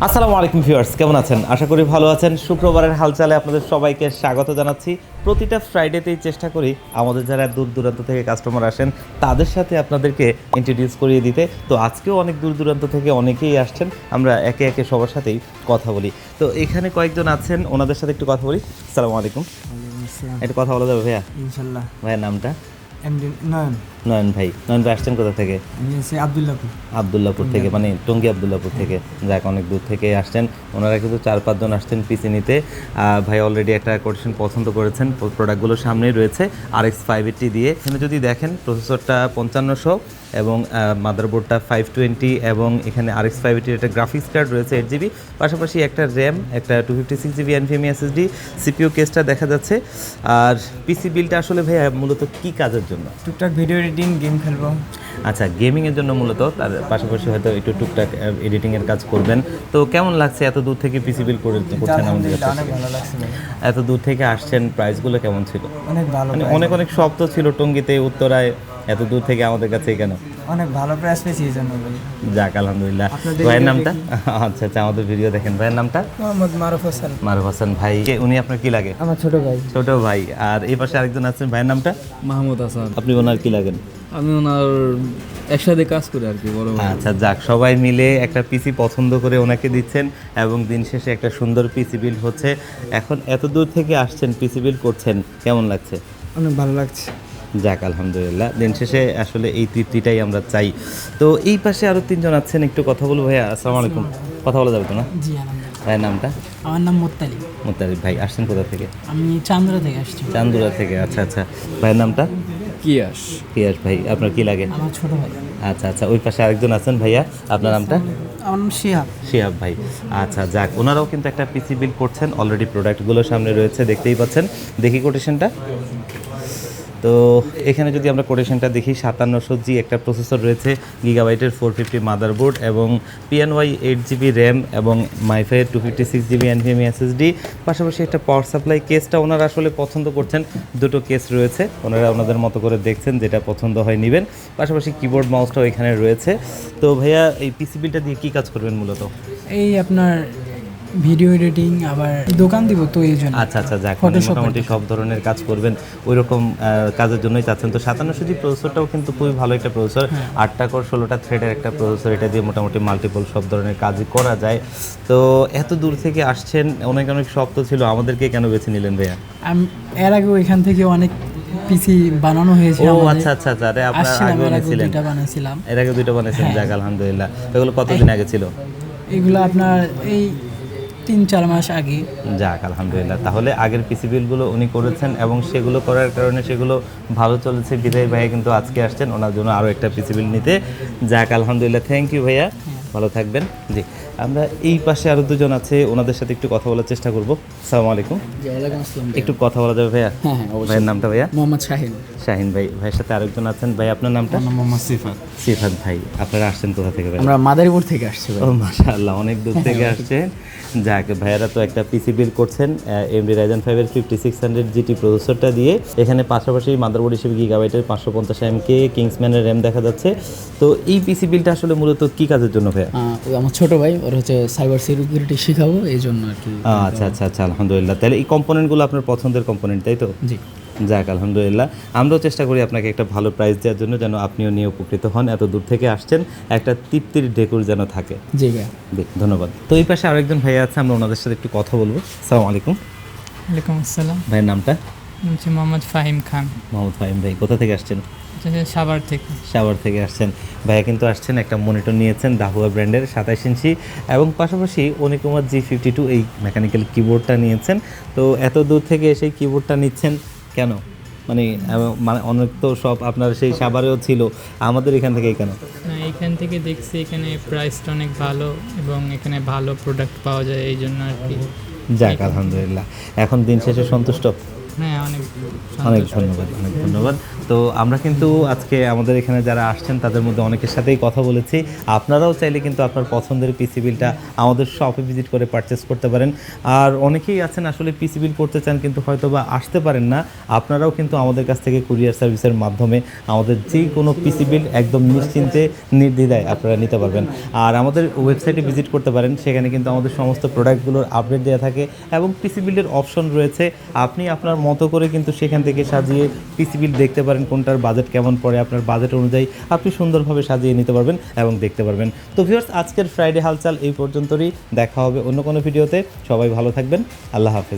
আসসালামু আলাইকুম ভিউয়ার্স, কেমন আছেন? আশা করি ভালো আছেন। শুক্রবারের হালচালে আপনাদের সবাইকে স্বাগত জানাচ্ছি। প্রতিটা ফ্রাইডেতেই চেষ্টা করি আমাদের যারা দূর দূরান্ত থেকে কাস্টমার আসেন তাদের সাথে আপনাদেরকে ইন্ট্রোডিউস করিয়ে দিতে। তো আজকেও অনেক দূর দূরান্ত থেকে অনেকেই আসছেন, আমরা একে একে সবার সাথেই কথা বলি। তো এখানে কয়েকজন আছেন, ওনাদের সাথে একটু কথা বলি। আসসালামু আলাইকুম। একটু কথা বলা যাবে ভাইয়া? ইনশাল্লাহ। ভাইয়ার নামটা? এমডি নয়ন। নয়ন ভাই। নয়ন ভাই আসছেন কোথা থেকে? আমি আছি আব্দুল্লাহপুর। আবদুল্লাপুর থেকে, মানে টঙ্গী আবদুল্লাপুর থেকে। যাক, অনেক দূর থেকে আসছেন। ওনারা কিন্তু 4-5 জন আসছেন পিসি নিতে। ভাই অলরেডি একটা কোটেশন পছন্দ করেছেন, প্রোডাক্টগুলো সামনেই রয়েছে RX 580 দিয়ে। এখানে যদি দেখেন প্রসেসরটা 5500 এবং মাদারবোর্ডটা 520 এবং এখানে RX 580 একটা গ্রাফিক্স কার্ড রয়েছে 8GB, পাশাপাশি একটা র্যাম, একটা 256GB NVMe SSD, CPU কেসটা দেখা যাচ্ছে। আর পিসি বিলটা আসলে ভাইয়া মূলত কী কাজের জন্য? টুকটাক ভিডিও এডিটিং, গেম খেলবো। আচ্ছা, গেমিংয়ের জন্য মূলত, তার পাশাপাশি হয়তো একটু টুকটাক এডিটিংয়ের কাজ করবেন। তো কেমন লাগছে এত দূর থেকে পিসি বিল করছেন আমাদের কাছে? অনেক ভালো লাগছে ভাই। এত দূর থেকে আসছেন, প্রাইসগুলো কেমন ছিল? অনেক ভালো, মানে অনেক অনেক শব্দ ছিল টঙ্গীতে, উত্তরায়, এত দূর থেকে আমাদের কাছে কেন? অনেক ভালো প্রাইস পেয়েছি এই জন্য ভাই। যাক আলহামদুলিল্লাহ। ভাইয়ের নামটা? আচ্ছা আচ্ছা, আমাদের ভিডিও দেখেন। ভাইয়ের নামটা? মোহাম্মদ মারুফ হোসেন। মারুফ হোসেন ভাই। উনি আপনার কি লাগে? আমার ছোট ভাই। ছোট ভাই। আর এই পাশে আরেকজন আছেন, ভাইয়ের নামটা? মাহমুদ হাসান। আপনি ওনার কি লাগেন? আমি ওনার একসাথে কাজ করি আর কি, বড় ভাই। আচ্ছা যাক, সবাই মিলে একটা পিসি পছন্দ করে ওনাকে দিচ্ছেন এবং দিন শেষে একটা সুন্দর পিসি বিল হচ্ছে। এখন এত দূর থেকে আসছেন, পিসি বিল করছেন, কেমন লাগছে? অনেক ভালো লাগছে। যাক আলহামদুলিল্লাহ, দিন শেষে আসলে এই তৃপ্তিটাই আমরা চাই। তো এই পাশে আরও 3 জন আছেন, একটু কথা বলবো। ভাইয়া আসসালামু আলাইকুম। কথা বলা যাবে তো না? জি আলহামদুলিল্লাহ। ভাইয়ের নামটা? আমার নাম মোত্তালিব। মোত্তালিব ভাই। আসছেন কোথা থেকে? আমি চান্দুরা থেকে আসছি। চান্দুরা থেকে। আচ্ছা আচ্ছা। ভাইয়ের নামটা? কিয়াস। পিয়াস ভাই। আপনার কি লাগে? আমার ছোট ভাই। আচ্ছা আচ্ছা, ওই পাশে আরেকজন আছেন ভাইয়া, আপনার নামটা? আমার নাম শিহাব। শিহাব ভাই। আচ্ছা যাক, ওনারাও কিন্তু একটা পিসি বিল করছেন, অলরেডি প্রোডাক্টগুলো সামনে রয়েছে, দেখতেই পাচ্ছেন। দেখি কোটেশনটা। তো এখানে যদি আমরা কোটেশনটা দেখি, 5700G একটা প্রসেসর রয়েছে, গিগাবাইটের 450 মাদারবোর্ড এবং PNY 8GB র্যাম এবং মাইফাই 256GB NVMe SSD, পাশাপাশি একটা পাওয়ার সাপ্লাই। কেসটা ওনারা আসলে পছন্দ করছেন, দুটো কেস রয়েছে, ওনারা ওনাদের মতো করে দেখছেন, যেটা পছন্দ হয় নেবেন। পাশাপাশি কিবোর্ড মাউসটাও এখানে রয়েছে। তো ভাইয়া এই পিসি বিলটা দিয়ে কী কাজ করবেন মূলত? এই আপনার ভিডিও এডিটিং, আবার দোকান দিব তো এই জন্য। আচ্ছা আচ্ছা যাক, মোটামুটি সব ধরনের কাজ করবেন, ওই রকম কাজের জন্যই চাচ্ছেন। তো 5700G প্রসেসরটাও কিন্তু খুবই ভালো একটা প্রসেসর, 8টা কোর 16টা থ্রেডের একটা প্রসেসর। এটা দিয়ে মোটামুটি মাল্টিপল সব ধরনের কাজই করা যায়। তো এত দূর থেকে আসছেন, অনেক অনেক শব্দ ছিল, আমাদেরকে কেন বেছে নিলেন ভাইয়া? এর আগে ওইখান থেকে অনেক পিসি বানানো হয়েছে। ও আচ্ছা আচ্ছা আচ্ছা, আরে আপনার আগে বানিয়েছিলেন? বানাইছিলাম। এর আগে 2টা বানিয়েছেন। যাক আলহামদুলিল্লাহ। এগুলো কতদিন আগে ছিল? এগুলো আপনার এই 3-4 মাস আগে। যাক আলহামদুলিল্লাহ, তাহলে আগের পিসি বিলগুলো উনি করেছেন এবং সেগুলো করার কারণে সেগুলো ভালো চলেছে, বিদায় ভাইয়া কিন্তু আজকে আসছেন ওনার জন্য আরও একটা পিসি বিল নিতে। যাক আলহামদুলিল্লাহ, থ্যাংক ইউ ভাইয়া, ভালো থাকবেন। জি, আমরা এই পাশে আরও 2 জন আছে, ওনাদের সাথে একটু কথা বলার চেষ্টা করবো। আসসালামু আলাইকুম। একটু কথা বলা যাবে ভাইয়া? হ্যাঁ, ভাইয়ের নামটা ভাইয়া? মোহাম্মদ শাহিন। শাহিন ভাই। ভাইয়ের সাথে আরেকজন আছেন, ভাই আপনার নামটা? মোহাম্মদ সিফাত। সিফাত ভাই। আপনারা আসছেন কোথা থেকে ভাই? আমরা মাদারীপুর থেকে আসছি ভাই। ও মাশাআল্লাহ, অনেক দূর থেকে আসছেন। যাক, ভাইয়ারা তো একটা পিসি বিল করছেন AMD Ryzen 5 এর 5600GT প্রসেসরটা দিয়ে। এখানে পাশাপাশি মাদারবোর্ড হিসেবে গিগাবাইটের 550 MK কিংসম্যানের র্যাম দেখা যাচ্ছে। তো এই পিসি বিলটা আসলে মূলত কি কাজের জন্য ভাইয়া? আমার ছোট ভাই, ওর হচ্ছে সাইবার সিকিউরিটি শেখাবো, এই জন্য আর কি। আচ্ছা আচ্ছা আচ্ছা, আলহামদুলিল্লাহ। তাহলে এই কম্পোনেন্টগুলো আপনার পছন্দের কম্পোনেন্ট, তাই তো? জি। যাক আলহামদুলিল্লাহ, আমরাও চেষ্টা করি আপনাকে একটা ভালো প্রাইস দেওয়ার জন্য, যেন আপনিও নিয়ে উপকৃত হন। এত দূর থেকে আসছেন, একটা তৃপ্তির ঢেকুর যেন থাকে। জি ভাই। ধন্যবাদ। তো এই পাশে আরেকজন ভাইয়া আছে, আমরা ওনাদের সাথে একটু কথা বলবো। আসসালামু আলাইকুম। ওয়ালাইকুম আসসালাম। ভাইয়ের নামটা? হচ্ছে মোহাম্মদ ফাহিম খান। মোহাম্মদ ফাহিম ভাই। কোথা থেকে আসছেন? সাভার থেকে। সাভার থেকে আসছেন। ভাইয়া কিন্তু আসছেন, একটা মনিটর নিয়েছেন দাহুয়া ব্র্যান্ডের 27 ইঞ্চি এবং পাশাপাশি অনিকুমার G52 এই মেকানিক্যাল কিবোর্ডটা নিয়েছেন। তো এত দূর থেকে এসে কিবোর্ডটা নিচ্ছেন কেন? মানে অনেক তো সব আপনার সেই সাভারেও ছিল, আমাদের এখান থেকেই কেন? না, এখান থেকে দেখছি এখানে প্রাইসটা অনেক ভালো এবং এখানে ভালো প্রোডাক্ট পাওয়া যায়, এই জন্য আর কি। যাক আলহামদুলিল্লাহ। এখন দিন শেষে সন্তুষ্ট? হ্যাঁ অনেক অনেক সন্তুষ্ট। ধন্যবাদ, অনেক ধন্যবাদ। তো আমরা কিন্তু আজকে আমাদের এখানে যারা আসছেন তাদের মধ্যে অনেকের সাথেই কথা বলেছি। আপনারাও চাইলে কিন্তু আপনার পছন্দের পিসি বিলটা আমাদের শপে ভিজিট করে পারচেস করতে পারেন। আর অনেকেই আছেন আসলে পিসি বিল করতে চান কিন্তু হয়তো বা আসতে পারেন না, আপনারাও কিন্তু আমাদের কাছ থেকে কুরিয়ার সার্ভিসের মাধ্যমে আমাদের যে কোনো পিসি বিল একদম নিশ্চিন্তে নির্দ্বিধায় আপনারা নিতে পারবেন। আর আমাদের ওয়েবসাইটে ভিজিট করতে পারেন, সেখানে কিন্তু আমাদের সমস্ত প্রোডাক্টগুলোর আপডেট দেওয়া থাকে এবং পিসি বিলের অপশন রয়েছে। আপনি আপনার মতো করে কিন্তু সেখান থেকে সাজিয়ে পিসি বিল দেখতে পারেন, কোনটার বাজেট কেমন পড়ে, আপনার বাজেট অনুযায়ী আপনি সুন্দরভাবে সাজিয়ে নিতে পারবেন এবং দেখতে পারবেন। তো ভিউয়ার্স, আজকের ফ্রাইডে হালচাল এই পর্যন্তই। দেখা হবে অন্য কোনো ভিডিওতে। সবাই ভালো থাকবেন। আল্লাহ হাফেজ।